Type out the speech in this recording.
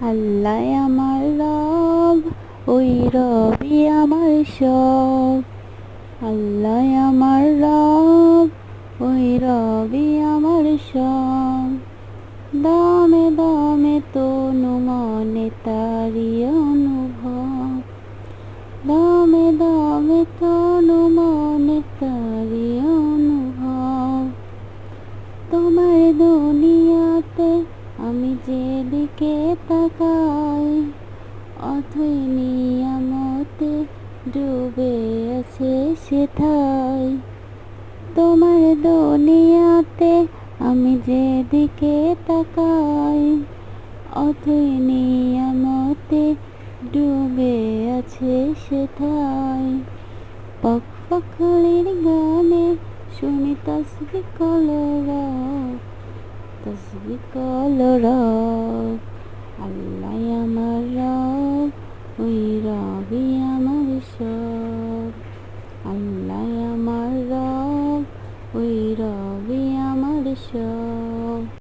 আল্লাহ আমার রব, ওই রবি আমার সব। আল্লাহ আমার রব, ওই রবি আমার সব। দামে দামে তনু মনে তারি অনুভব। দামে দামে তনু মনে তারি অনুভব। তোমার দুনিয়াতে আমি যেদিকে তাকাই, অথই নিয়ামতে ডুবে আছে সেথায়। তোমার দুনিয়াতে আমি যেদিকে তাকাই, অথই নিয়ামতে ডুবে আছে সেথায়। পক পাখালির গানে শুনি তসবি কলরব, তসবি কলরব। আল্লাহ আমার রব, ওই রবি আমার সব। আল্লাহ আমার রব, ওই রবি আমার সব।